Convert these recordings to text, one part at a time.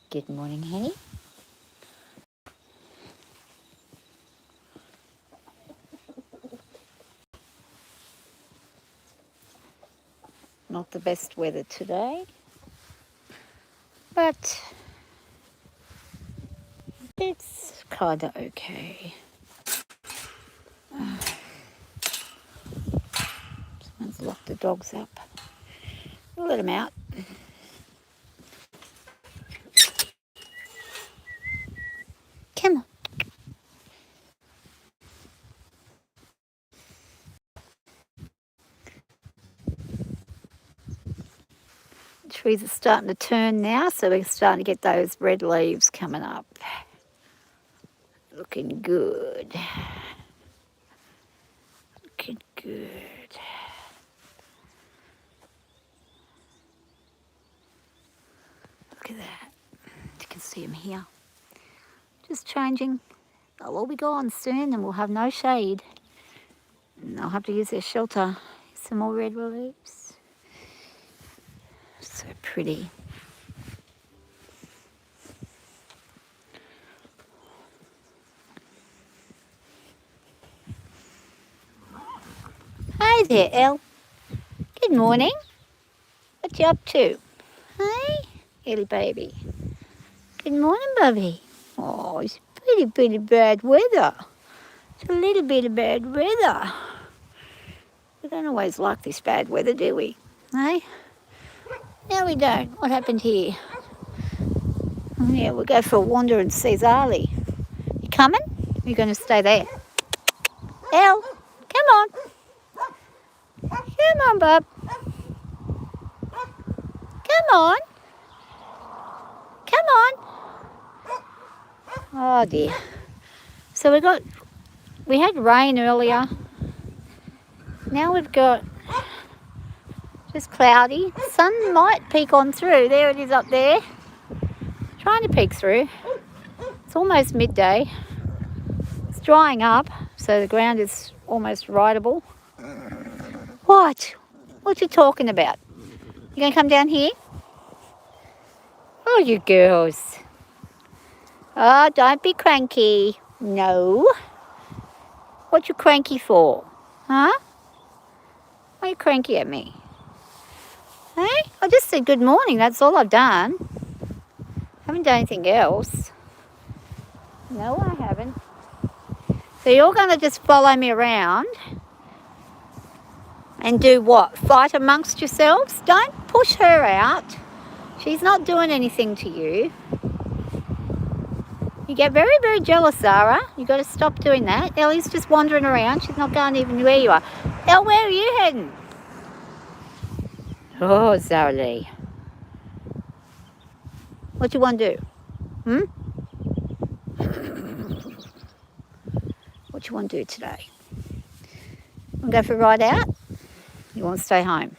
Good morning, honey. Not the best weather today, but it's kind of okay. Someone's locked the dogs up. We'll let them out. Come on. The trees are starting to turn now, so we're starting to get those red leaves coming up. Looking good. Looking good. Look at that. You can see them here. Just changing. They'll all be gone soon and we'll have no shade. And they'll have to use their shelter. Some more red leaves. So pretty. Hi there, Elle. Good morning. What you up to? Hey, Ellie baby. Good morning, Bubby. Oh, it's pretty bad weather. It's a little bit of bad weather. We don't always like this bad weather, do we? Hey? No, we don't. What happened here? Oh, yeah, we'll go for a wander and see Zali. You coming? You're going to stay there. Elle, come on. Come on, bub. Come on. Come on. Oh, dear. So we had rain earlier. Now we've got just cloudy. Sun might peek on through. There it is up there. Trying to peek through. It's almost midday. It's drying up, so the ground is almost rideable. What? What you talking about? You going to come down here? Oh, you girls. Oh, don't be cranky. No. What you cranky for? Huh? Why are you cranky at me? Hey? I just said good morning. That's all I've done. Haven't done anything else. No, I haven't. So you're going to just follow me around and do what? Fight amongst yourselves? Don't push her out. She's not doing anything to you. You get very jealous, Zara. You've got to stop doing that. Ellie's just wandering around. She's not going even where you are. Elle, where are you heading? Oh, Zara Lee. What do you want to do? What do you want to do today? Want to go for a ride out? You want to stay home?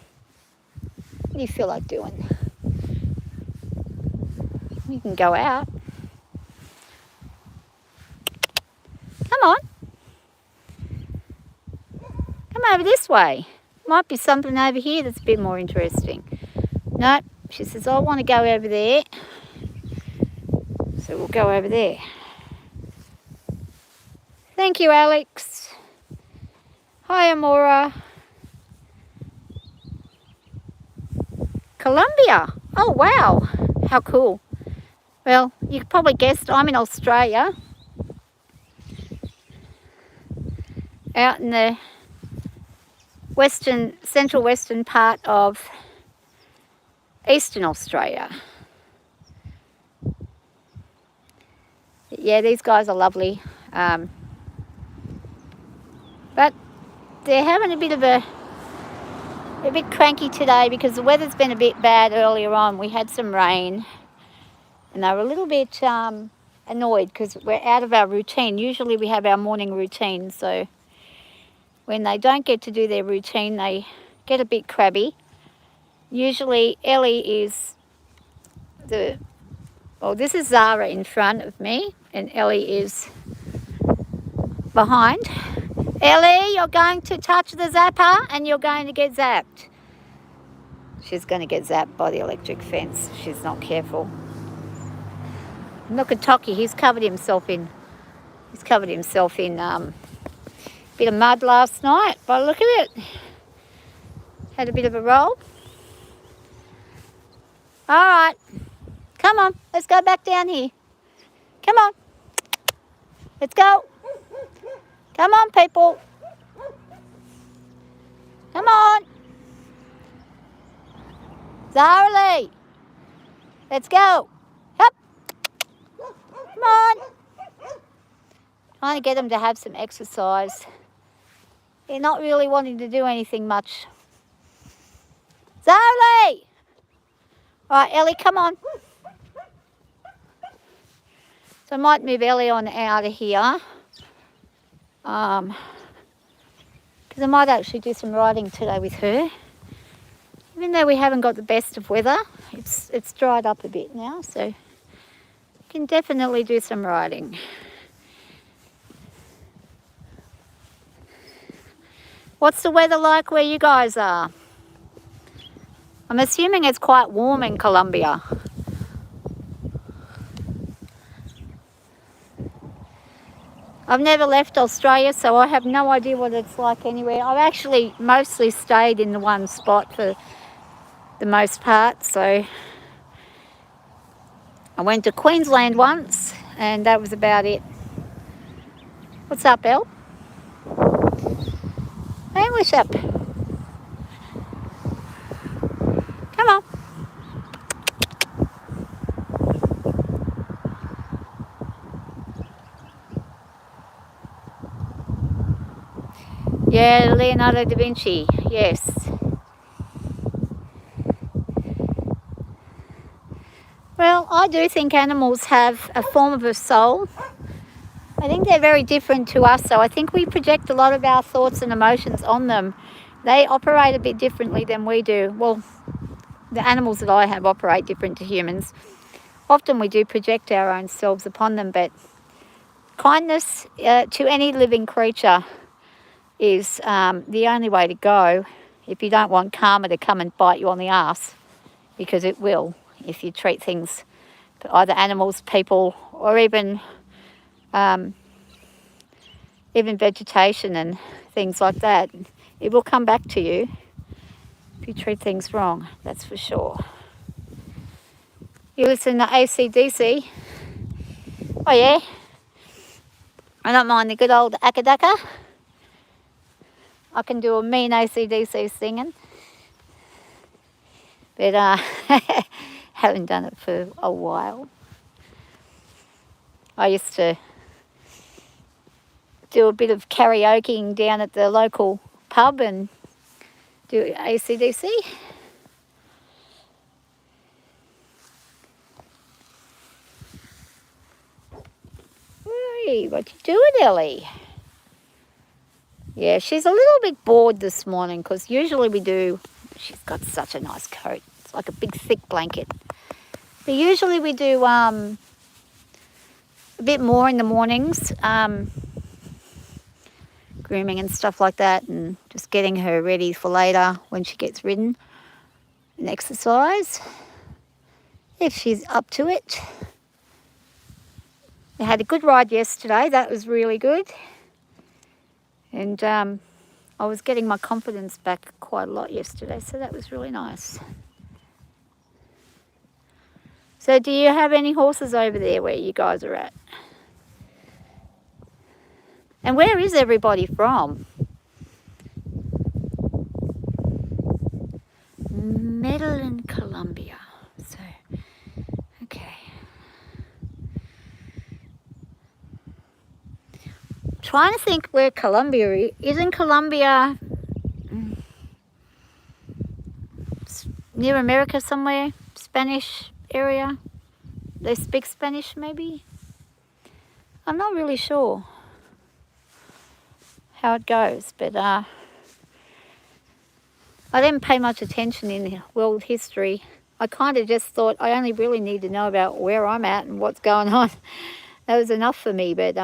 What do you feel like doing? You can go out. Come on. Come over this way. Might be something over here that's a bit more interesting. No, she says, I want to go over there. So we'll go over there. Thank you, Alex. Hi, Amora. Colombia. Oh, wow. How cool. Well, you probably guessed I'm in Australia. Out in the central western part of eastern Australia. Yeah, these guys are lovely. But they're having a bit cranky today because the weather's been a bit bad earlier on. We had some rain and they were a little bit annoyed because we're out of our routine. Usually we have our morning routine, so when they don't get to do their routine, they get a bit crabby. Usually Ellie is this is Zara in front of me and Ellie is behind. Ellie, you're going to touch the zapper and you're going to get zapped. She's going to get zapped by the electric fence if she's not careful. Look at Toki, he's covered himself in bit of mud last night, but look at it. Had a bit of a roll. All right, come on, let's go back down here. Come on, let's go. Come on, people. Come on. Zara Lee, let's go. Up. Come on. Trying to get them to have some exercise. They're not really wanting to do anything much. Zara Lee. All right, Ellie, come on. So I might move Ellie on out of here. Because I might actually do some riding today with her. Even though we haven't got the best of weather, it's dried up a bit now, so we can definitely do some riding. What's the weather like where you guys are? I'm assuming it's quite warm in Colombia. I've never left Australia, so I have no idea what it's like anywhere. I've actually mostly stayed in the one spot for the most part, so I went to Queensland once and that was about it. What's up, Elle? Hey, what's up? Come on. Yeah, Leonardo da Vinci, yes. Well, I do think animals have a form of a soul. I think they're very different to us, so I think we project a lot of our thoughts and emotions on them. They operate a bit differently than we do. Well, the animals that I have operate different to humans. Often we do project our own selves upon them, but kindness to any living creature is the only way to go if you don't want karma to come and bite you on the ass, because it will if you treat things, either animals, people, or even vegetation and things like that. It will come back to you if you treat things wrong, that's for sure. You listen to AC/DC? Oh yeah? I don't mind the good old Akadaka. I can do a mean AC/DC singing. But haven't done it for a while. I used to do a bit of karaokeing down at the local pub and do AC/DC. Hey, what you doing, Ellie? Yeah, she's a little bit bored this morning because usually we do. She's got such a nice coat. It's like a big thick blanket. But usually we do a bit more in the mornings, grooming and stuff like that, and just getting her ready for later when she gets ridden and exercise, if she's up to it. I had a good ride yesterday. That was really good. And I was getting my confidence back quite a lot yesterday, so that was really nice. So do you have any horses over there where you guys are at? And where is everybody from? Medellin, Colombia. So, okay. Trying to think where Colombia is. Isn't Colombia near America somewhere? Spanish area? They speak Spanish maybe? I'm not really sure how it goes, but I didn't pay much attention in world history. I kind of just thought I only really need to know about where I'm at and what's going on. That was enough for me, but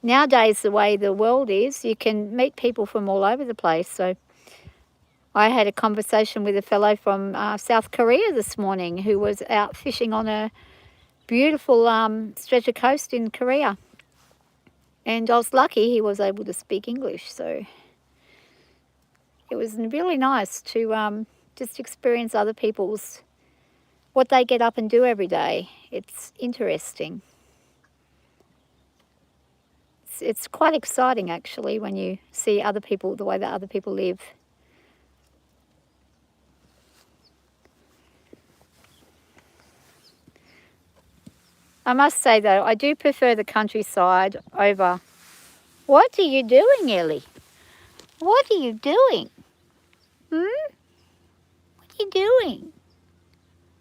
nowadays, the way the world is, you can meet people from all over the place. So I had a conversation with a fellow from South Korea this morning who was out fishing on a beautiful stretch of coast in Korea. And I was lucky he was able to speak English, so it was really nice to just experience other people's, what they get up and do every day. It's interesting. It's quite exciting actually when you see other people, the way that other people live. I must say though, I do prefer the countryside over... What are you doing, Ellie? What are you doing? What are you doing?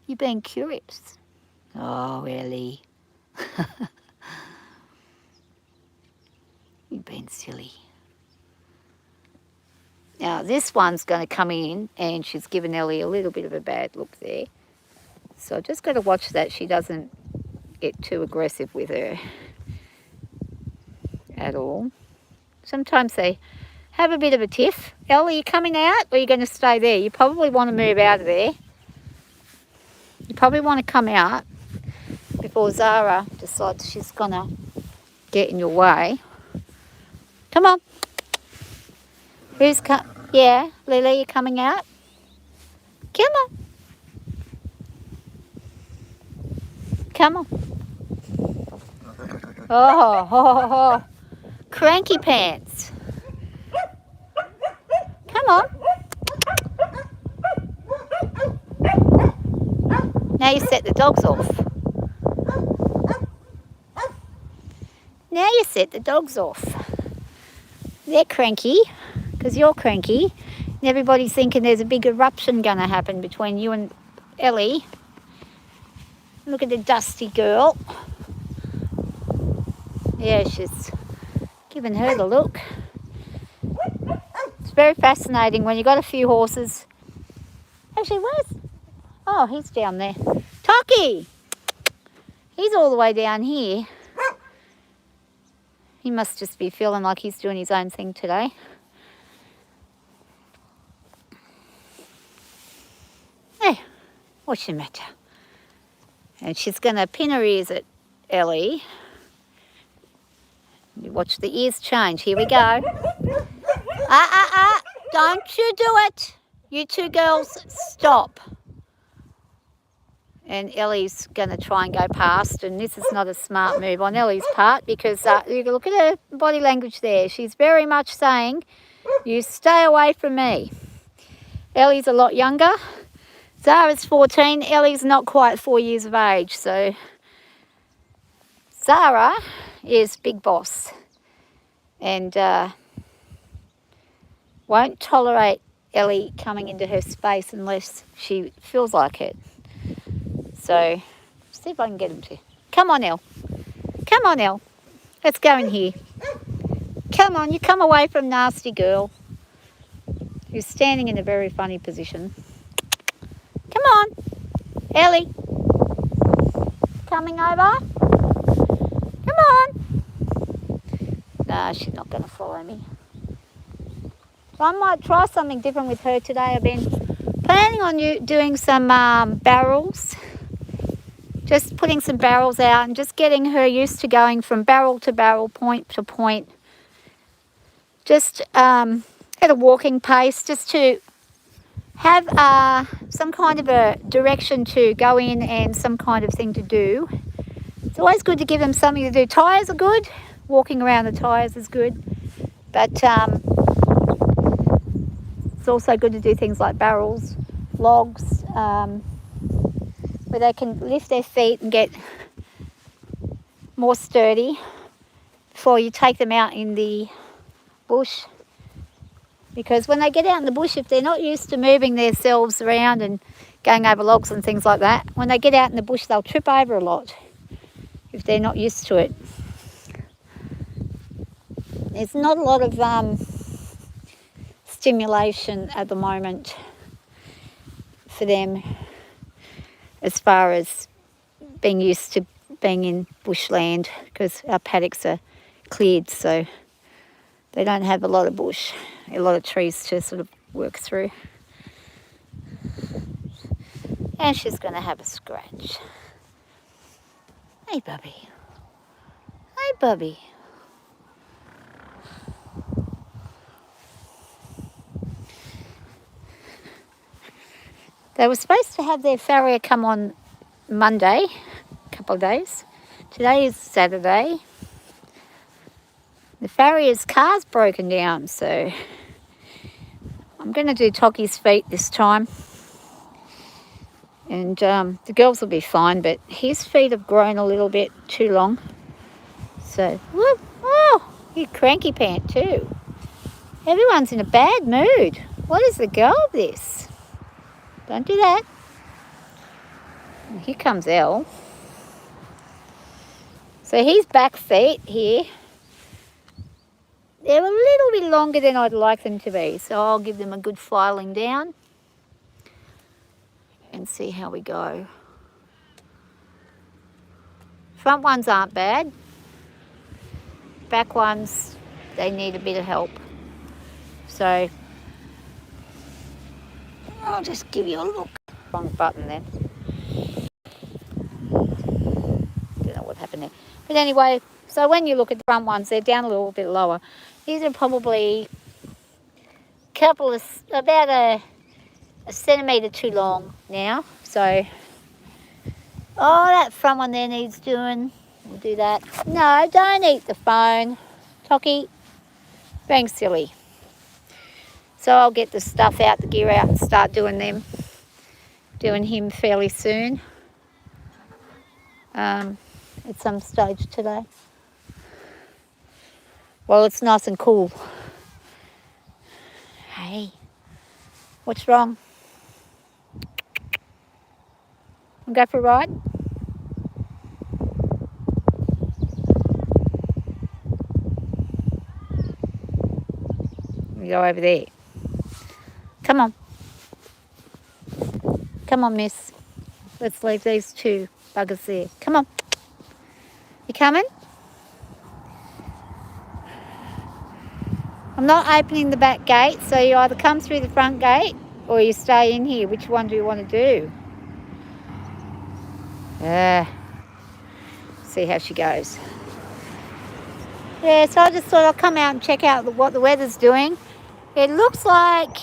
You're being curious. Oh, Ellie. You've been silly. Now, this one's going to come in and she's given Ellie a little bit of a bad look there. So I've just got to watch that she doesn't get too aggressive with her at all. Sometimes they have a bit of a tiff. Ellie, are you coming out or are you going to stay there? You probably want to move out of there. You probably want to come out before Zara decides she's going to get in your way. Come on. Yeah, Lily, you coming out? Come on. Come on. Oh, cranky pants. Come on. Now you set the dogs off. Now you set the dogs off. They're cranky because you're cranky. And everybody's thinking there's a big eruption going to happen between you and Ellie. Look at the dusty girl. Yeah, she's giving her the look. It's very fascinating when you've got a few horses. Actually, where's... Oh, he's down there. Toki! He's all the way down here. He must just be feeling like he's doing his own thing today. Hey, what's the matter? And she's going to pin her ears at Ellie. You watch the ears change. Here we go. Don't you do it. You two girls, stop. And Ellie's going to try and go past, and this is not a smart move on Ellie's part because you can look at her body language there. She's very much saying, you stay away from me. Ellie's a lot younger. Zara's 14. Ellie's not quite 4 years of age. So Zara is big boss and won't tolerate Ellie coming into her space unless she feels like it. So, see if I can get him to. Come on, Elle. Come on, Elle. Let's go in here. Come on, you come away from nasty girl. Who's standing in a very funny position. Come on, Ellie. Coming over? Come on. No, she's not going to follow me. So I might try something different with her today. I've been planning on doing some barrels. Just putting some barrels out and just getting her used to going from barrel to barrel, point to point. Just at a walking pace, just to have some kind of a direction to go in and some kind of thing to do. It's always good to give them something to do. Tyres are good. Walking around the tyres is good. But it's also good to do things like barrels, logs, where they can lift their feet and get more sturdy before you take them out in the bush. Because when they get out in the bush, if they're not used to moving themselves around and going over logs and things like that, when they get out in the bush, they'll trip over a lot if they're not used to it. There's not a lot of stimulation at the moment for them as far as being used to being in bushland, because our paddocks are cleared, so they don't have a lot of bush, a lot of trees to sort of work through. And she's going to have a scratch. Hey, Bubby. Hey, Bubby. They were supposed to have their farrier come on Monday, a couple of days. Today is Saturday. The farrier's car's broken down, so I'm going to do Tocky's feet this time. And the girls will be fine, but his feet have grown a little bit too long. So, whoop, oh, you cranky pant too. Everyone's in a bad mood. What is the go of this? Don't do that. Here comes Elle. So his back feet here, they're a little bit longer than I'd like them to be. So I'll give them a good filing down and see how we go. Front ones aren't bad. Back ones, they need a bit of help. So I'll just give you a look. Wrong button then. Don't know what happened there. But anyway, so when you look at the front ones, they're down a little bit lower. These are probably about a centimetre too long now. So, oh, that front one there needs doing. We'll do that. No, don't eat the phone. Tocky, being silly. So I'll get the stuff out, the gear out, and start doing them. Doing him fairly soon. At some stage today. Well, it's nice and cool. Hey, what's wrong? Wanna go for a ride? We go over there. Come on. Come on, miss. Let's leave these two buggers there. Come on. You coming? I'm not opening the back gate, so you either come through the front gate or you stay in here. Which one do you want to do? See how she goes. Yeah, so I just thought I'll come out and check out what the weather's doing. It looks like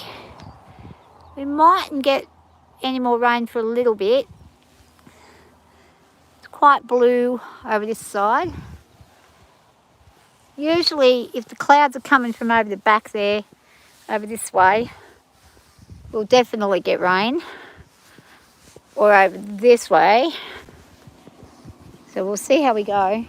we mightn't get any more rain for a little bit. It's quite blue over this side. Usually, if the clouds are coming from over the back there, over this way, we'll definitely get rain. Or over this way. So we'll see how we go.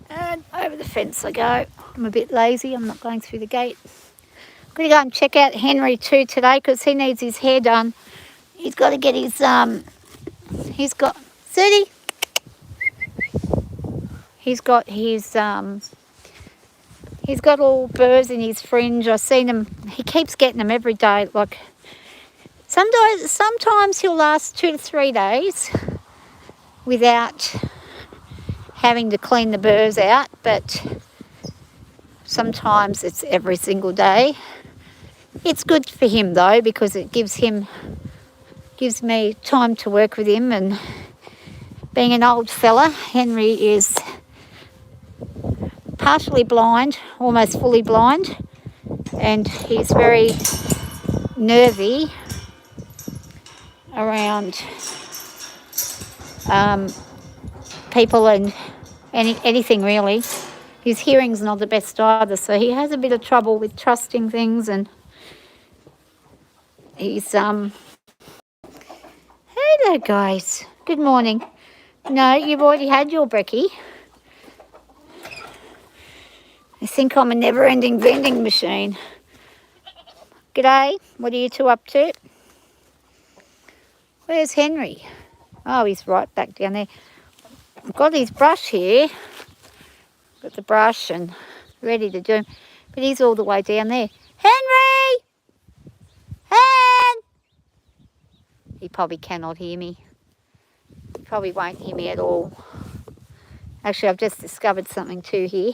And over the fence I go. I'm a bit lazy. I'm not going through the gate. I'm going to go and check out Henry too today because he needs his hair done. He's got to get his, he's got, Sudi. He's got his, he's got all burrs in his fringe. I've seen him, he keeps getting them every day. Like, sometimes he'll last 2 to 3 days without having to clean the burrs out, but sometimes it's every single day. It's good for him though because it gives me time to work with him, and being an old fella, Henry is partially blind, almost fully blind, and he's very nervy around people and anything really. His hearing's not the best either, so he has a bit of trouble with trusting things, and he's hello guys, good morning. No, you've already had your brekkie. I think I'm a never-ending vending machine. G'day, what are you two up to? Where's Henry? Oh, he's right back down there. I've got his brush here. Got the brush and ready to do him. But he's all the way down there. Henry! Hen! He probably cannot hear me. He probably won't hear me at all. Actually, I've just discovered something too here.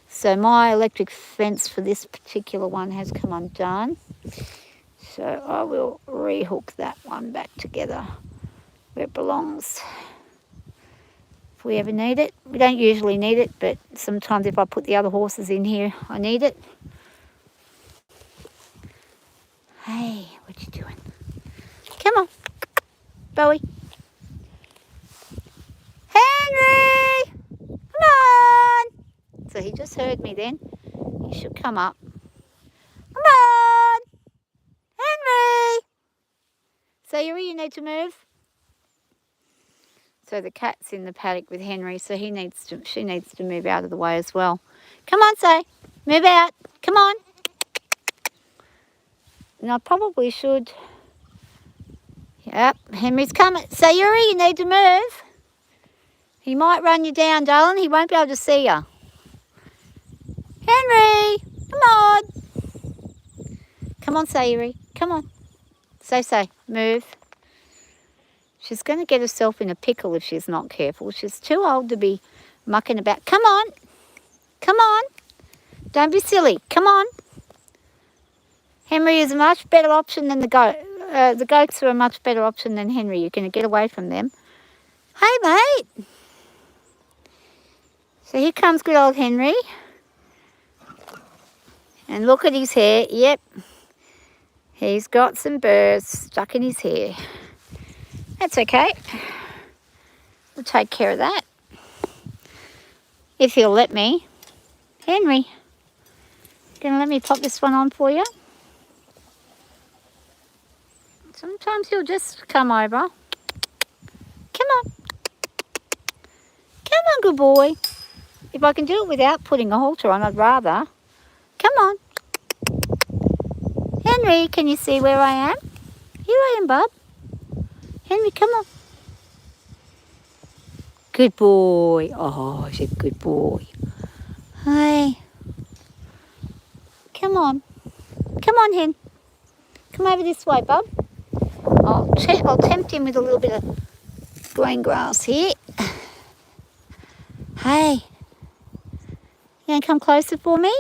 So my electric fence for this particular one has come undone. So I will rehook that one back together. where it belongs. If we ever need it. We don't usually need it, but sometimes if I put the other horses in here, I need it. Hey, what you doing? Come on, Bowie. Henry! Come on! So he just heard me then. He should come up. Come on! Henry! Sayuri, you need to move. So the cat's in the paddock with Henry, so she needs to move out of the way as well. Come on, Say. Move out. Come on. And I probably should. Yep, Henry's coming. Sayuri, you need to move. He might run you down, darling. He won't be able to see you. Henry, come on. Come on, Sayuri. Come on. Say, move. She's going to get herself in a pickle if she's not careful. She's too old to be mucking about. Come on. Come on. Don't be silly. Come on. Henry is a much better option than the goat. The goats are a much better option than Henry. You're going to get away from them. Hey, mate. So here comes good old Henry. And look at his hair. Yep. He's got some burrs stuck in his hair. That's okay. We'll take care of that. If he'll let me. Henry, gonna let me pop this one on for you? Sometimes he'll just come over. Come on. Come on, good boy. If I can do it without putting a halter on, I'd rather. Come on. Henry, can you see where I am? Here I am, bub. Henry, come on. Good boy. Oh, he's a good boy. Hey. Come on. Come on, Hen. Come over this way, bub. I'll tempt him with a little bit of green grass here. Hey. You going to come closer for me?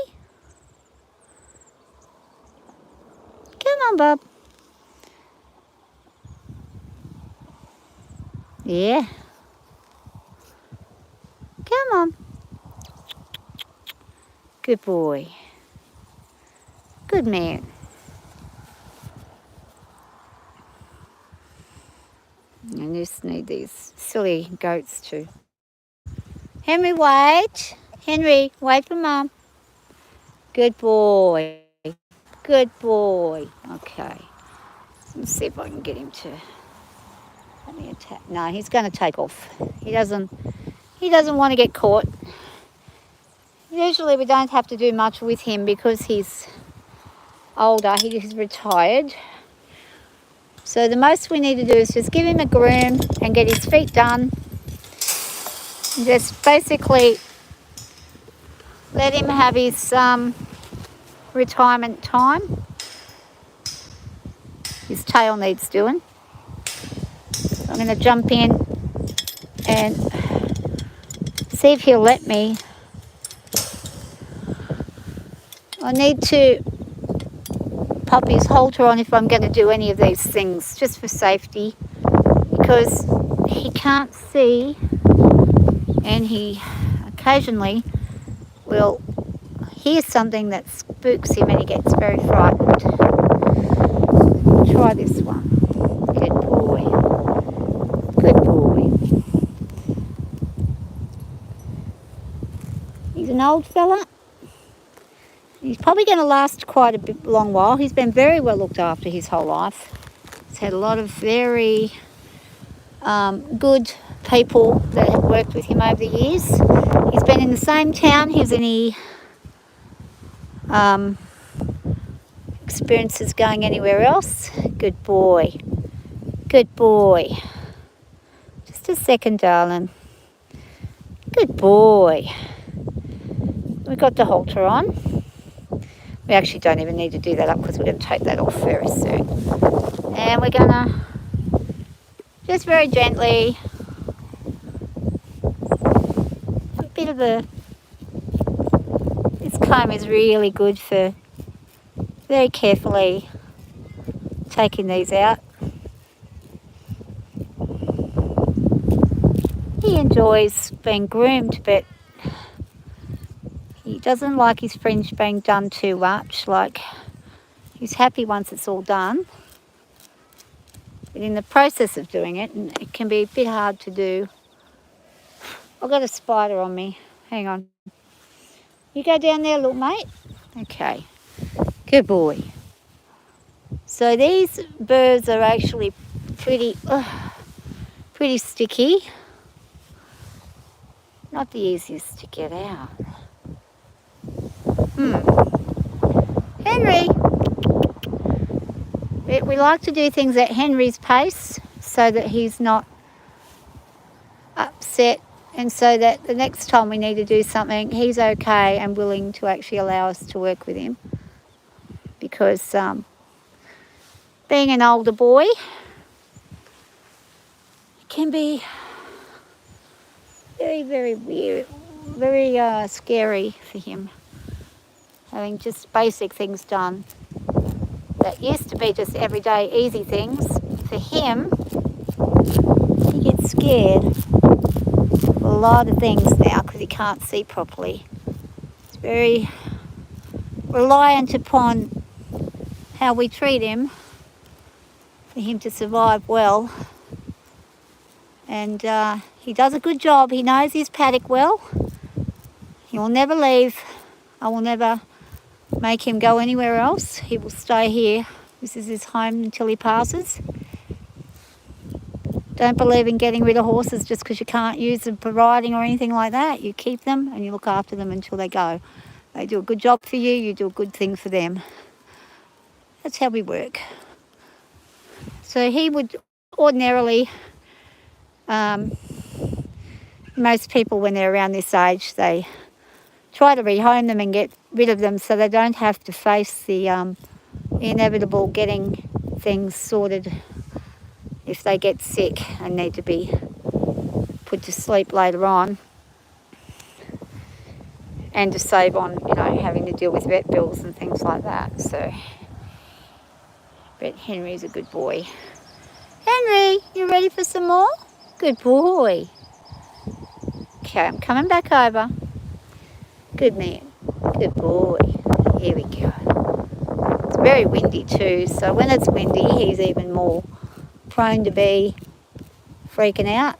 Come on, bub. Yeah. Come on. Good boy. Good man. I just need these silly goats too. Henry, wait. Henry, wait for Mum. Good boy. Good boy. Okay. Let's see if I can get him to let me attack. No, he's going to take off. He doesn't want to get caught. Usually we don't have to do much with him because he's older. He's retired. So the most we need to do is just give him a groom and get his feet done. Just basically let him have his retirement time. His tail needs doing. So I'm going to jump in and see if he'll let me. I need to pop his halter on if I'm going to do any of these things, just for safety, because he can't see and he occasionally will hear something that spooks him and he gets very frightened. Try this one. Good boy. Good boy. He's an old fella. He's probably going to last quite a long while. He's been very well looked after his whole life. He's had a lot of very good people that have worked with him over the years. He's been in the same town. He was any experiences going anywhere else. Good boy. Good boy. Just a second, darling. Good boy. We've got the halter on. We actually don't even need to do that up because we're going to take that off very soon. And we're going to just very gently, a bit of this comb is really good for very carefully taking these out. enjoys being groomed, but he doesn't like his fringe being done too much. Like, he's happy once it's all done. But in the process of doing it, and it can be a bit hard to do. I've got a spider on me. Hang on. You go down there, little mate. Okay. Good boy. So these birds are actually pretty sticky. Not the easiest to get out. Henry. We like to do things at Henry's pace so that he's not upset, and so that the next time we need to do something, he's okay and willing to actually allow us to work with him. Because being an older boy, it can be very, very weird, very scary for him, having just basic things done that used to be just everyday easy things. For him, he gets scared of a lot of things now because he can't see properly. It's very reliant upon how we treat him for him to survive well. And he does a good job. He knows his paddock well. He will never leave. I will never make him go anywhere else. He will stay here. This is his home until he passes. Don't believe in getting rid of horses just because you can't use them for riding or anything like that. You keep them and you look after them until they go. They do a good job for you, you do a good thing for them. That's how we work. So he would ordinarily, most people when they're around this age, they try to rehome them and get rid of them so they don't have to face the inevitable getting things sorted if they get sick and need to be put to sleep later on, and to save on, having to deal with vet bills and things like that. So, but Henry's a good boy. Henry, you ready for some more? Good boy. Okay, I'm coming back over. Good man. Good boy. Here we go. It's very windy too, so when it's windy, he's even more prone to be freaking out.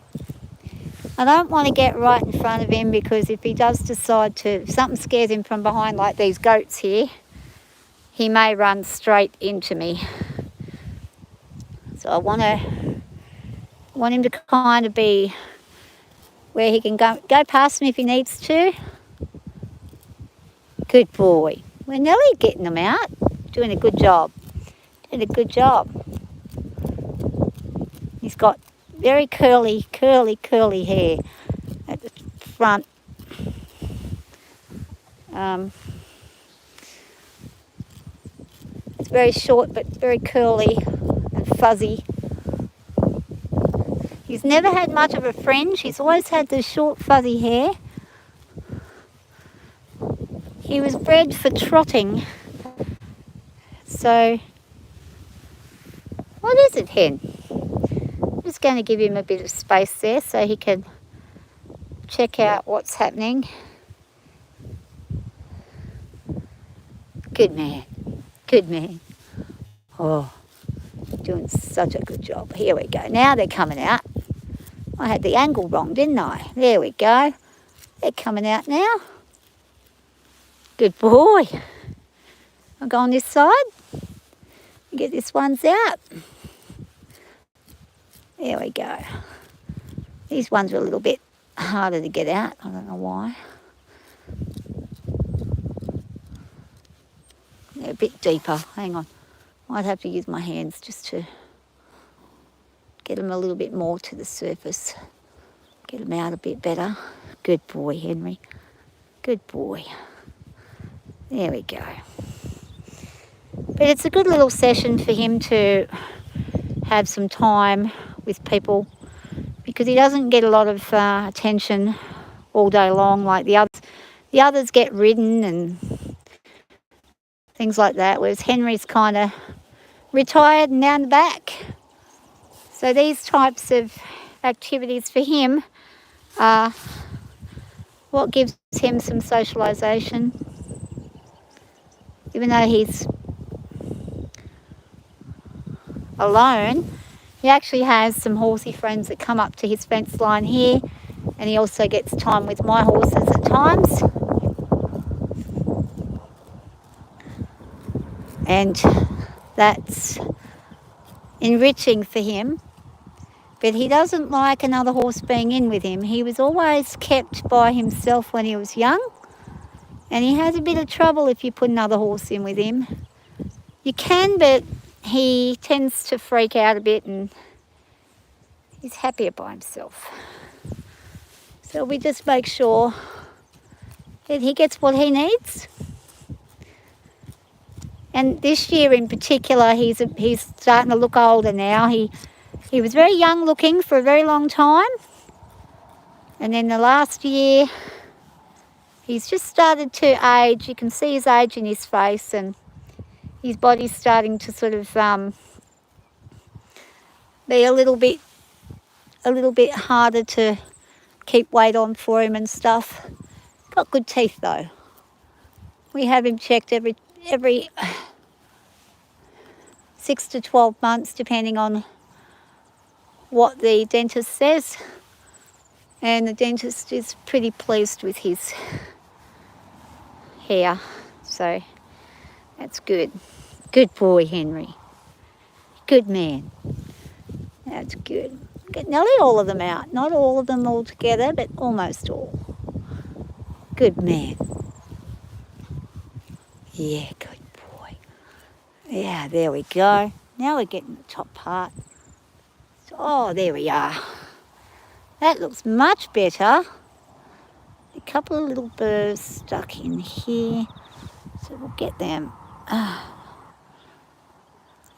I don't want to get right in front of him because if he does decide to, if something scares him from behind like these goats here, he may run straight into me. So I want him to kind of be where he can go past me if he needs to. Good boy. We're nearly getting them out. Doing a good job. Doing a good job. He's got very curly hair at the front. It's very short but very curly and fuzzy. He's never had much of a fringe. He's always had the short fuzzy hair. He was bred for trotting. So, what is it, Hen? I'm just going to give him a bit of space there so he can check out what's happening. Good man. Good man. Oh, doing such a good job. Here we go. Now they're coming out. I had the angle wrong, didn't I? There we go. They're coming out now. Good boy. I'll go on this side. Get this one's out. There we go. These ones are a little bit harder to get out. I don't know why. They're a bit deeper. Hang on. Might have to use my hands just to get them a little bit more to the surface. Get them out a bit better. Good boy, Henry. Good boy. There we go. But it's a good little session for him to have some time with people because he doesn't get a lot of attention all day long like the others. The others get ridden and things like that, whereas Henry's kind of retired and down the back. So these types of activities for him what gives him some socialisation, even though he's alone, he actually has some horsey friends that come up to his fence line here, and he also gets time with my horses at times. And that's enriching for him. But he doesn't like another horse being in with him. He was always kept by himself when he was young, and he has a bit of trouble if you put another horse in with him. You can, but he tends to freak out a bit, and he's happier by himself. So we just make sure that he gets what he needs. And this year in particular, he's starting to look older now. He was very young looking for a very long time. And then the last year, he's just started to age. You can see his age in his face, and his body's starting to sort of be a little bit harder to keep weight on for him and stuff. Got good teeth though. We have him checked every 6 to 12 months, depending on what the dentist says. And the dentist is pretty pleased with his hair, so that's good. Good boy, Henry. Good man. That's good. Get nearly all of them out. Not all of them all together, but almost all. Good man. Yeah, good boy. Yeah, there we go. Now we're getting the top part. Oh, there we are. That looks much better. A couple of little burrs stuck in here, so we'll get them.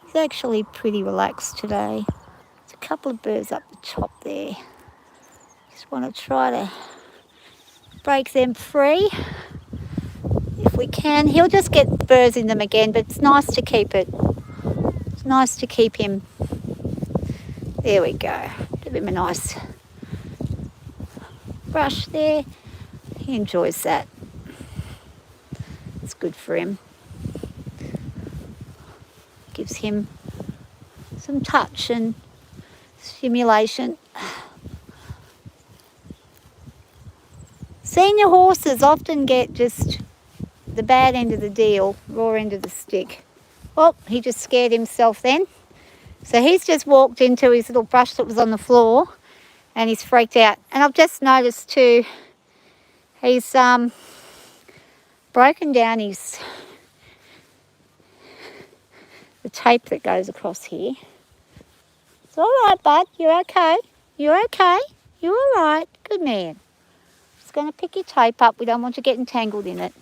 He's actually pretty relaxed today. There's a couple of burrs up the top there. Just want to try to break them free if we can. He'll just get burrs in them again, but it's nice to keep it. It's nice to keep him. There we go. Give him a nice brush there. He enjoys that. It's good for him. Gives him some touch and stimulation. Senior horses often get just the bad end of the deal, raw end of the stick. Oh, he just scared himself then. So he's just walked into his little brush that was on the floor, and he's freaked out. And I've just noticed too, he's broken down the tape that goes across here. It's all right, bud. You're okay. You're okay. You're all right. Good man. Just going to pick your tape up. We don't want you getting tangled in it.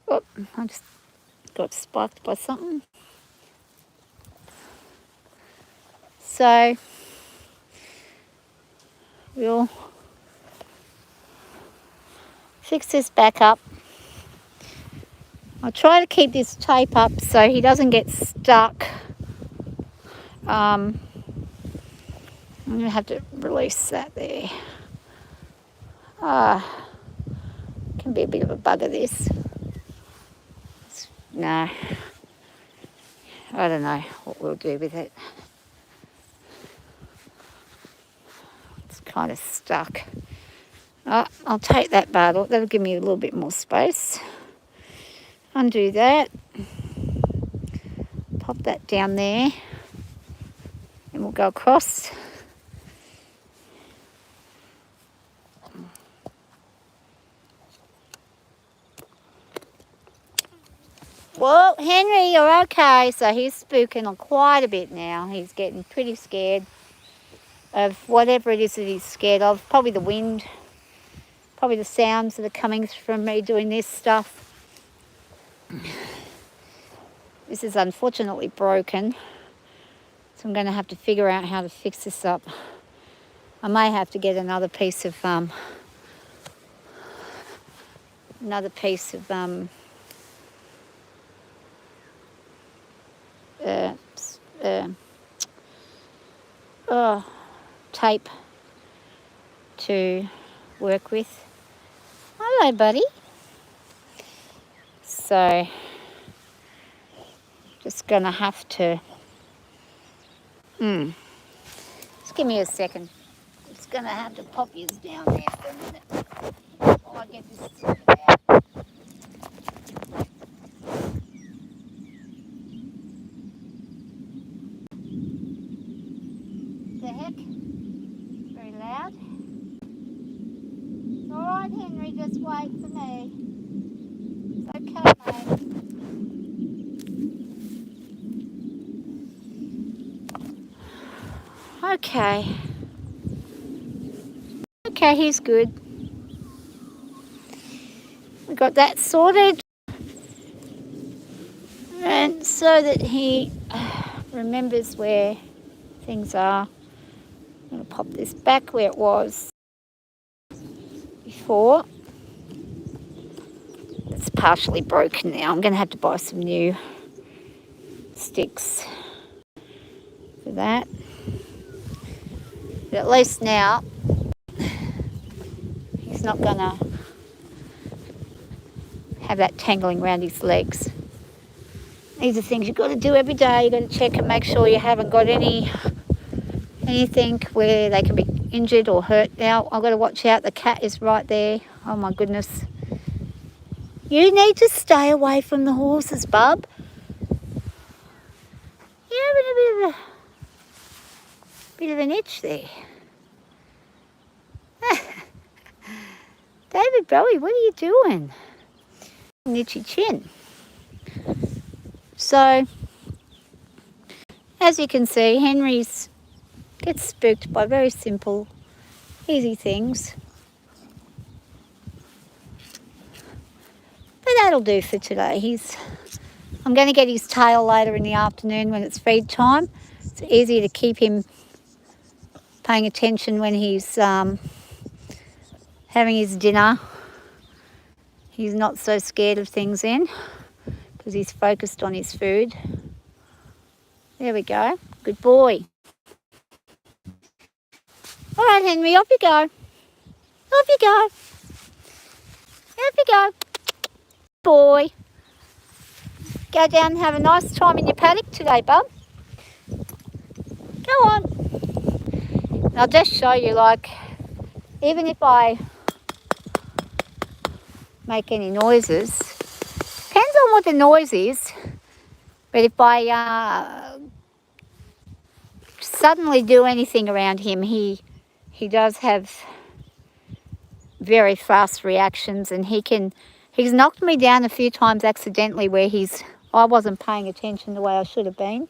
Oh, I just got spiked by something. So we'll fix this back up. I'll try to keep this tape up so he doesn't get stuck. I'm going to have to release that there. Can be a bit of a bugger, this. No. I don't know what we'll do with it. It's kind of stuck. I'll take that bar off. That'll give me a little bit more space. Undo that. Pop that down there. And we'll go across. Well, Henry, you're okay. So he's spooking on quite a bit now. He's getting pretty scared of whatever it is that he's scared of. Probably the wind. Probably the sounds that are coming from me doing this stuff. This is unfortunately broken. So I'm going to have to figure out how to fix this up. I may have to get another piece of tape to work with. Hello, buddy. So, just going to have to... Just give me a second. Just going to have to pop yours down there for a minute while I get this sorted out. The heck? Very loud. It's all right, Henry. Just wait for me. It's okay, mate. Okay. Okay, he's good. We got that sorted. And so that he remembers where things are. I'm going to pop this back where it was before. It's partially broken now. I'm going to have to buy some new sticks for that. But at least now he's not going to have that tangling around his legs. These are things you've got to do every day. You've got to check and make sure you haven't got anything where they can be injured or hurt. Now, I've got to watch out. The cat is right there. Oh, my goodness. You need to stay away from the horses, bub. You're having a bit of an itch there. David Bowie, what are you doing? An itchy chin. So, as you can see, Henry's gets spooked by very simple, easy things. But that'll do for today. I'm going to get his tail later in the afternoon when it's feed time. It's easier to keep him paying attention when he's having his dinner. He's not so scared of things then because he's focused on his food. There we go. Good boy. All right, Henry, off you go. Off you go. Off you go. Boy. Go down and have a nice time in your paddock today, bub. Go on. And I'll just show you, like, even if I make any noises, depends on what the noise is, but if I suddenly do anything around him, he does have very fast reactions, and he's knocked me down a few times accidentally where I wasn't paying attention the way I should have been.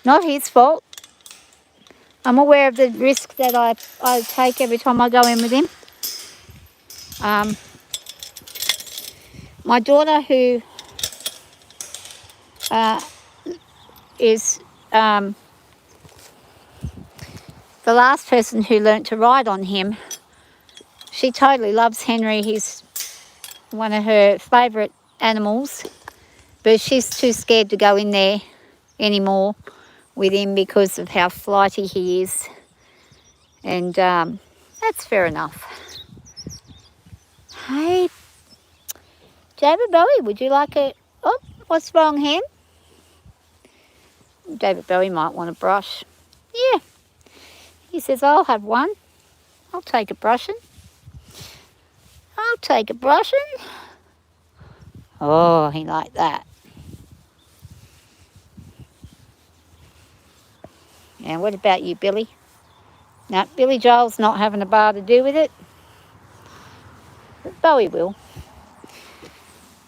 Not his fault. I'm aware of the risk that I take every time I go in with him. My daughter, who is the last person who learnt to ride on him, she totally loves Henry. He's one of her favourite animals, but she's too scared to go in there anymore with him because of how flighty he is, and that's fair enough. Hey, David Bowie, would you like a... Oh, what's wrong, Hen? David Bowie might want a brush. Yeah. He says, I'll have one. I'll take a brushing. I'll take a brushing. Oh, he liked that. And what about you, Billy? No, Billy Joel's not having a bar to do with it. But Bowie will.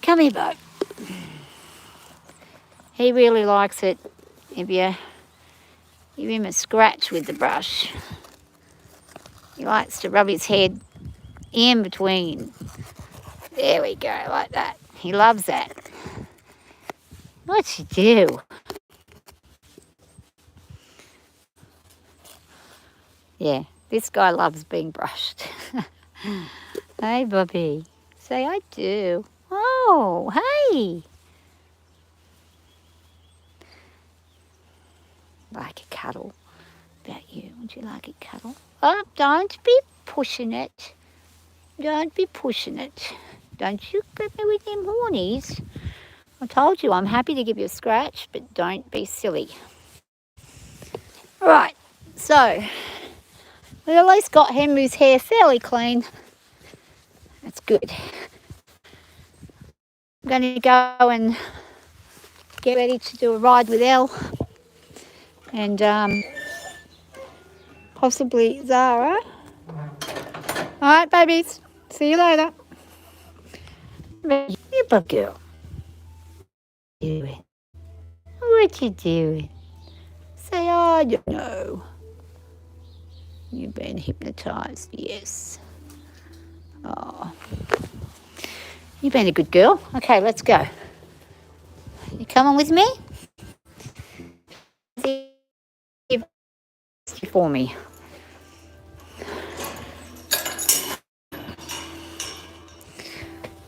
Come here, Bo. He really likes it if you give him a scratch with the brush. He likes to rub his head in between. There we go, like that. He loves that. What'd you do? Yeah, this guy loves being brushed. Hey, Bobby. Say, I do. Oh, hey. Like a cuddle. About you. Would you like a cuddle? Oh, don't be pushing it. Don't be pushing it. Don't you grab me with them hornies. I told you I'm happy to give you a scratch, but don't be silly. Right, so we at least got Henry's hair fairly clean. That's good. I'm going to go and get ready to do a ride with Elle and possibly Zara. All right, babies. See you later. You bug girl. What you doing? Say, I don't know. You've been hypnotised, yes. Oh. You've been a good girl. Okay, let's go. You coming with me? For me.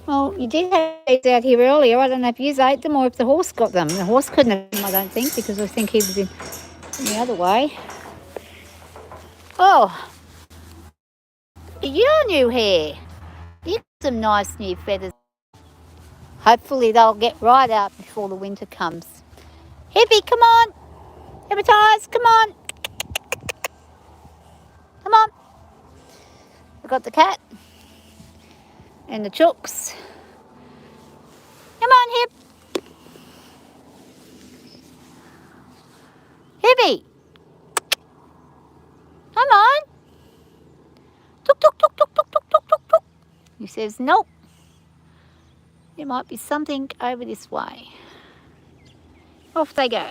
Well, you did have these out here earlier. I don't know if you ate them or if the horse got them. The horse couldn't have them, I don't think, because I think he was in the other way. Oh, your new hair. You got some nice new feathers. Hopefully they'll get right out before the winter comes. Hippie, come on. Hypnotise, come on. Come on. We've got the cat and the chooks. Come on, Hip. Hippie. Come on. Tuk, tuk, tuk, tuk, tuk, tuk, tuk, tuk, tuk. He says, nope. There might be something over this way. Off they go.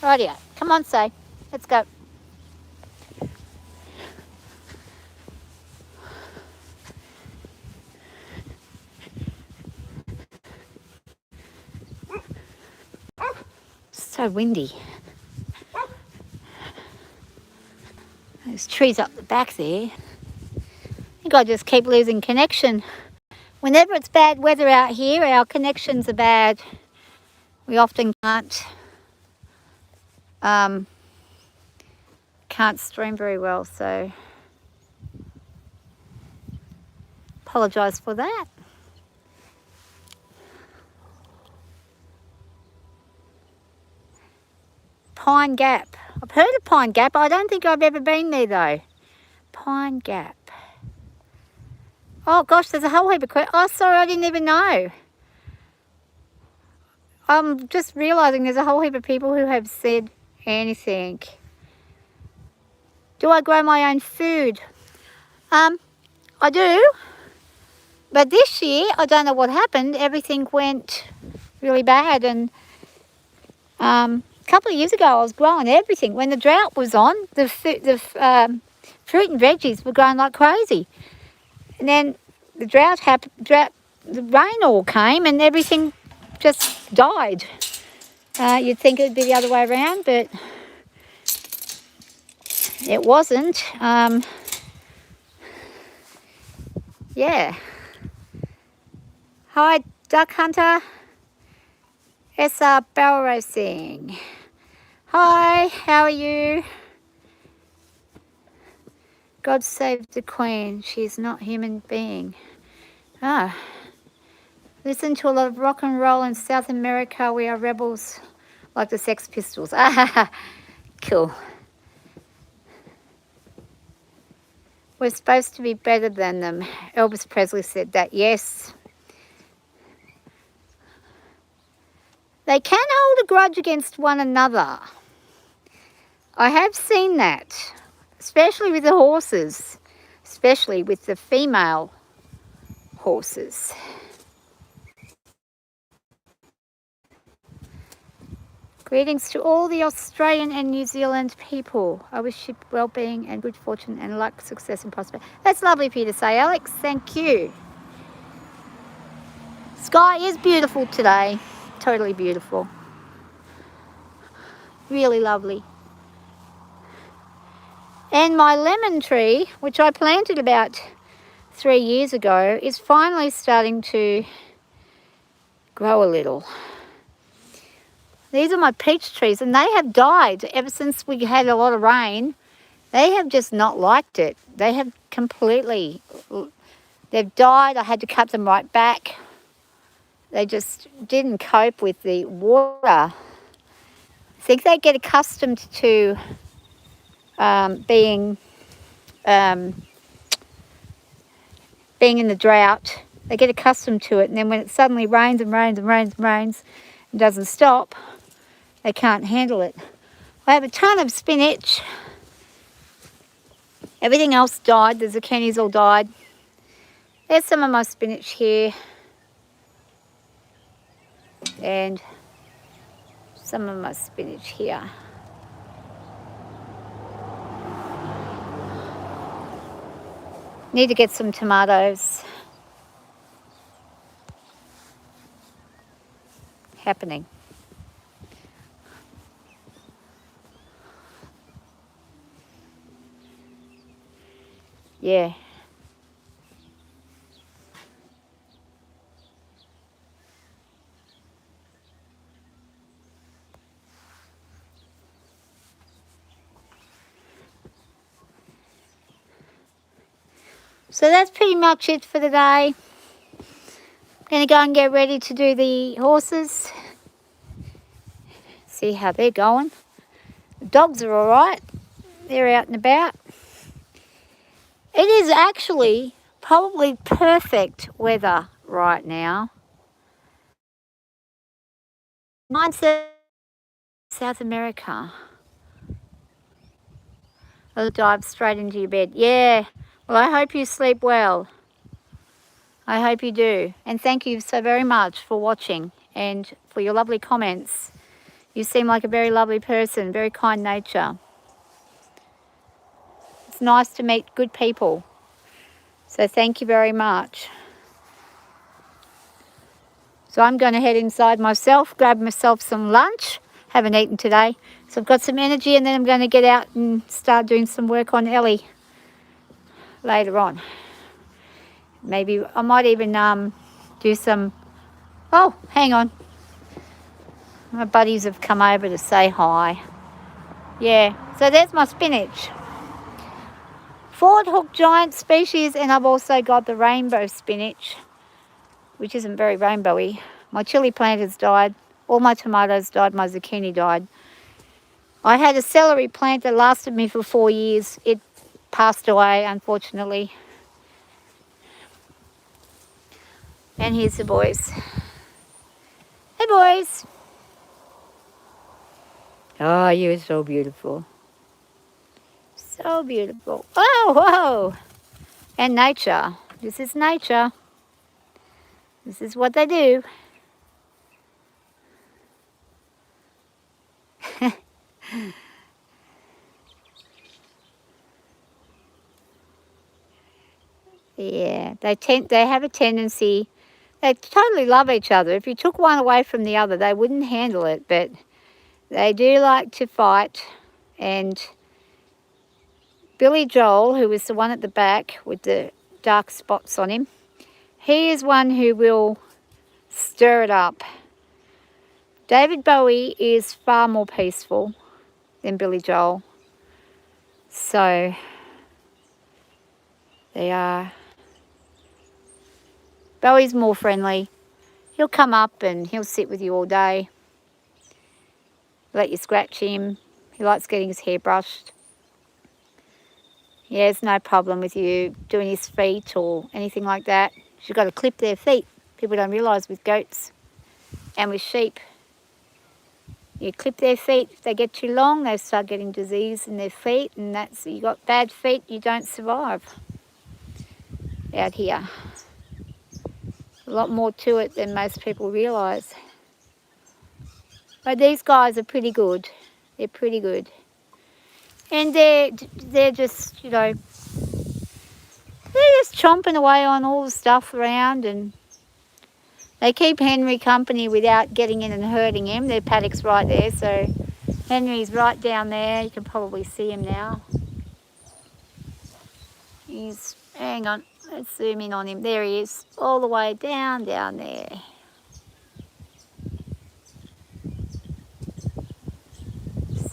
Rightio. Come on, Say. Let's go. So windy. There's trees up the back there. I think I just keep losing connection. Whenever it's bad weather out here, our connections are bad. We often can't stream very well, so apologise for that. Pine Gap. I've heard of Pine Gap. I don't think I've ever been there though. Pine Gap. Oh gosh, there's a whole heap of questions. Oh, sorry, I didn't even know. I'm just realising there's a whole heap of people who have said anything. Do I grow my own food? I do. But this year, I don't know what happened. Everything went really bad. And a couple of years ago, I was growing everything. When the drought was on, the fruit and veggies were growing like crazy. And then the drought happened. The rain all came, and everything just died. You'd think it would be the other way around, but it wasn't. Yeah. Hi, Duck Hunter. SR Barrel Racing. Hi, how are you? God save the Queen. She's not a human being. Ah. Listen to a lot of rock and roll in South America. We are rebels like the Sex Pistols. Ah, cool. We're supposed to be better than them. Elvis Presley said that, yes. They can hold a grudge against one another. I have seen that, especially with the horses, especially with the female horses. Greetings to all the Australian and New Zealand people. I wish you well-being and good fortune and luck, success and prosperity. That's lovely for you to say, Alex. Thank you. Sky is beautiful today. Totally beautiful. Really lovely. And my lemon tree, which I planted about 3 years ago, is finally starting to grow a little. These are my peach trees, and they have died ever since we had a lot of rain. They have just not liked it. They have completely, they've died. I had to cut them right back. They just didn't cope with the water. I think they get accustomed to being in the drought. They get accustomed to it, and then when it suddenly rains and rains and rains and rains and doesn't stop, they can't handle it. I have a ton of spinach. Everything else died. The zucchinis all died. There's some of my spinach here. And some of my spinach here. Need to get some tomatoes happening. Yeah. So that's pretty much it for the day. I'm going to go and get ready to do the horses. See how they're going. The dogs are all right. They're out and about. It is actually probably perfect weather right now. Mine's South America. I'll dive straight into your bed. Yeah. Well, I hope you sleep well. I hope you do. And thank you so very much for watching and for your lovely comments. You seem like a very lovely person, very kind nature. It's nice to meet good people. So thank you very much. So I'm going to head inside myself, grab myself some lunch. Haven't eaten today. So I've got some energy, and then I'm going to get out and start doing some work on Ellie later on. Maybe I might even do some... Oh, hang on. My buddies have come over to say hi. Yeah, so there's my spinach. Forward hook giant species, and I've also got the rainbow spinach, which isn't very rainbowy. My chili plant has died. All my tomatoes died. My zucchini died. I had a celery plant that lasted me for 4 years. It passed away, unfortunately. And here's the boys. Hey, boys. Oh, you're so beautiful. So beautiful. Oh, whoa. And nature. This is nature. This is what they do. Yeah, they have a tendency, they totally love each other. If you took one away from the other, they wouldn't handle it, but they do like to fight. And Billy Joel, who is the one at the back with the dark spots on him, he is one who will stir it up. David Bowie is far more peaceful than Billy Joel. So they are... Bowie's more friendly. He'll come up and he'll sit with you all day. Let you scratch him. He likes getting his hair brushed. Yeah, there's no problem with you doing his feet or anything like that. You've got to clip their feet. People don't realise with goats and with sheep. You clip their feet. If they get too long, they start getting disease in their feet, and that's, you got bad feet, you don't survive out here. A lot more to it than most people realise. But these guys are pretty good. They're pretty good. And they're just, you know, they're just chomping away on all the stuff around, and they keep Henry company without getting in and hurting him. Their paddock's right there, so Henry's right down there. You can probably see him now. He's, hang on, let's zoom in on him. There he is, all the way down there.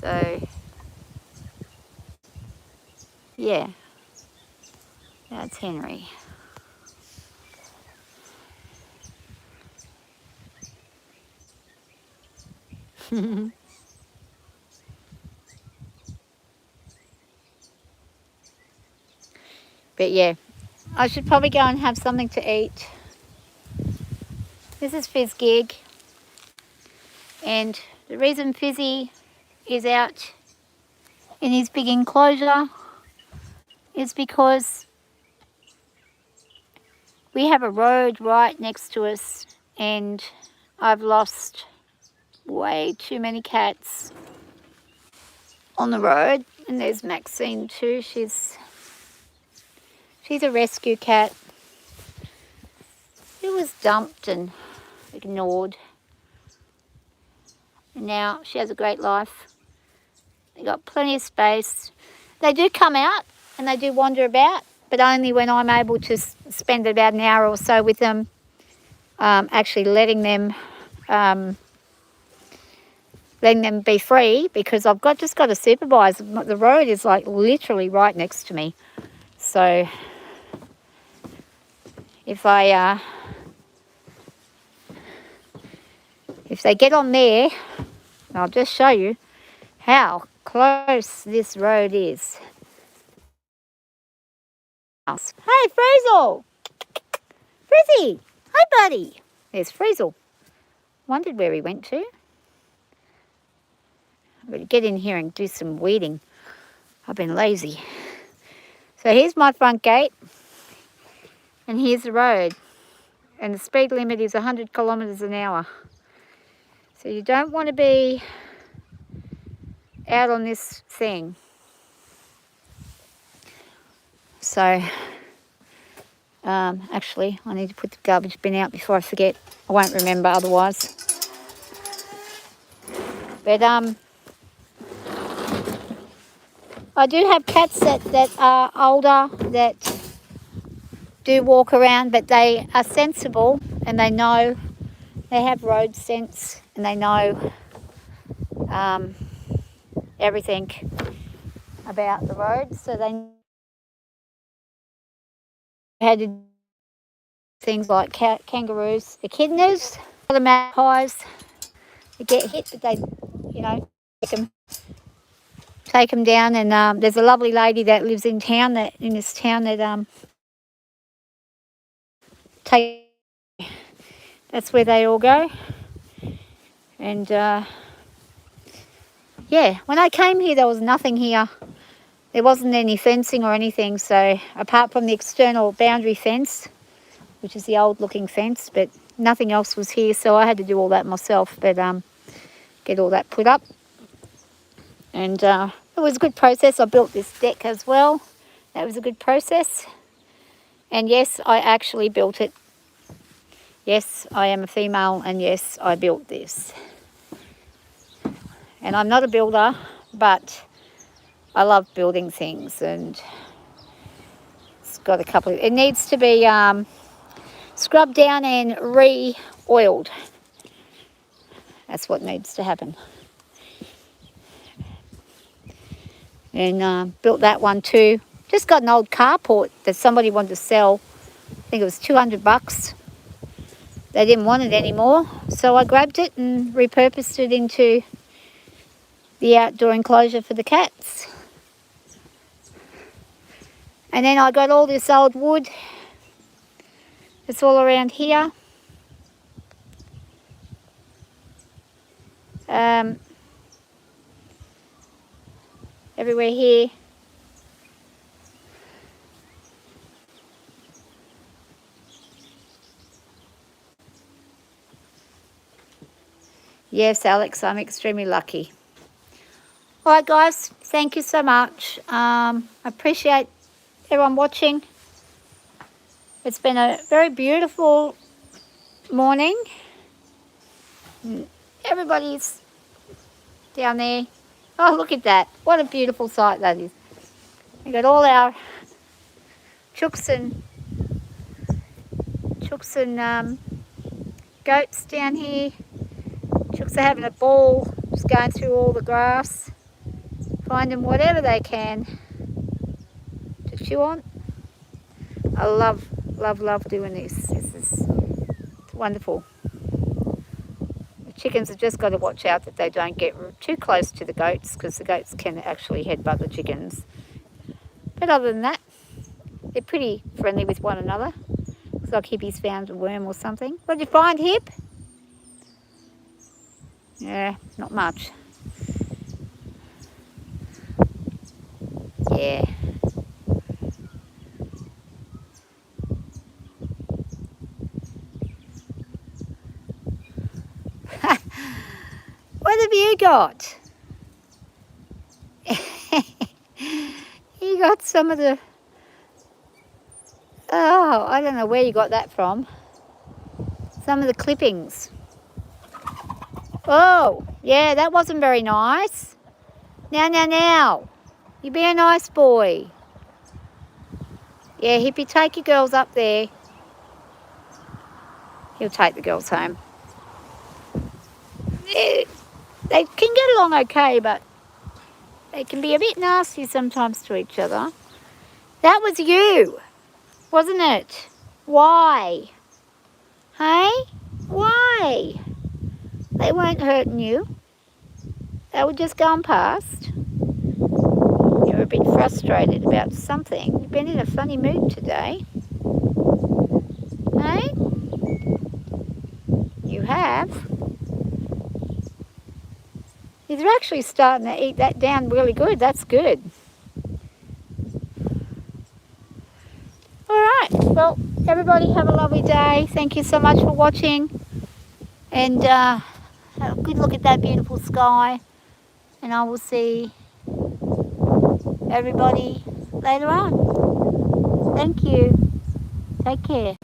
So, yeah, that's Henry. But yeah, I should probably go and have something to eat. This is Fizz Gig, and the reason Fizzy is out in his big enclosure is because we have a road right next to us, and I've lost way too many cats on the road. And there's Maxine too. She's a rescue cat. She was dumped and ignored, and now she has a great life. They got plenty of space. They do come out and they do wander about, but only when I'm able to spend about an hour or so with them, actually letting them be free, because I've just got to supervise. The road is like literally right next to me, so if they get on there, I'll just show you how close this road is. Hey, Frizzle! Frizzy! Hi, buddy! There's Frizzle. Wondered where he went to. I'm going to get in here and do some weeding. I've been lazy. So here's my front gate, and here's the road. And the speed limit is 100 kilometres an hour. So you don't want to be out on this thing. So, actually, I need to put the garbage bin out before I forget. I won't remember otherwise. But I do have cats that are older that do walk around, but they are sensible and they know, they have road sense, and they know everything about the road. So they had to do things like kangaroos, echidnas, the magpies. They get hit, but they, take them down. And there's a lovely lady that lives in town, that that's where they all go. And yeah, when I came here, there was nothing here. There wasn't any fencing or anything, so apart from the external boundary fence, which is the old looking fence, but nothing else was here, so I had to do all that myself, but get all that put up. And it was a good process. I built this deck as well. That was a good process. And yes, I actually built it. Yes, I am a female, and yes, I built this. And I'm not a builder, but I love building things, and it's got a couple of, it needs to be scrubbed down and re-oiled. That's what needs to happen. And built that one too. Just got an old carport that somebody wanted to sell. I think it was $200. They didn't want it anymore, so I grabbed it and repurposed it into the outdoor enclosure for the cats. And then I got all this old wood. It's all around here. Everywhere here. Yes, Alex, I'm extremely lucky. All right, guys, thank you so much. I appreciate everyone watching. It's been a very beautiful morning. Everybody's down there. Oh, look at that. What a beautiful sight that is. We've got all our chooks and goats down here. Chooks are having a ball, just going through all the grass. Find them whatever they can to chew on. I love doing this. It's wonderful. The chickens have just got to watch out that they don't get too close to the goats, because the goats can actually headbutt the chickens. But other than that, they're pretty friendly with one another. Looks like Hippie's found a worm or something. What did you find, Hip? Yeah, not much. Yeah. What have you got? You got some of the... Oh, I don't know where you got that from. Some of the clippings. Oh, yeah, that wasn't very nice. Now. You be a nice boy. Yeah, Hippie, take your girls up there. He'll take the girls home. They can get along okay, but they can be a bit nasty sometimes to each other. That was you, wasn't it? Why? Hey? Why? They weren't hurting you. They were just going past. You're a bit frustrated about something. You've been in a funny mood today. Hey? You have. You're actually starting to eat that down really good. That's good. All right. Well, everybody have a lovely day. Thank you so much for watching. And have a good look at that beautiful sky. And I will see everybody later on. Thank you. Take care.